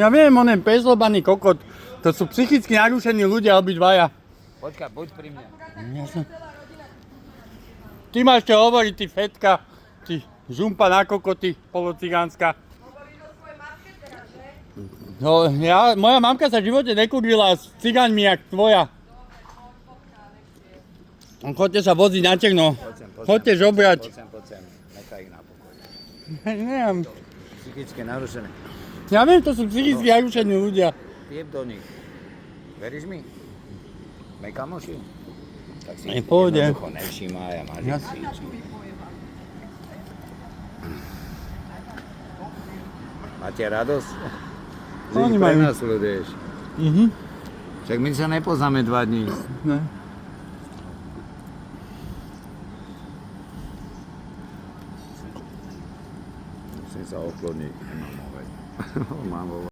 Ja viem, on je bezlobaný kokot. To sú psychicky narušení ľudia obidvaja. Počkaj, buď pri mne. Jasne. Ty máš čo hovoriť, ty fetka, ty žumpa na kokoty, polocigánska. No, moja mamka sa v živote nekurvila s cigáňmi jak tvoja. Chodte sa voziť na Černo. Chodte žobrať. Poď sem. Nechaj ich na pokoj. Neviem. Psychicky narušené. Ja viem, to sú psychicky narušení ľudia. Jeb do nich. Veríš mi? Sme kamoši? Tak si Pôjde. jednoducho nevšímaj a máš ich cvičiť. Máte radosť? Že Oni ich majú. prenasleduješ. Však my sa nepoznáme 2 dní. Ne. Musím sa ochlodniť. Mám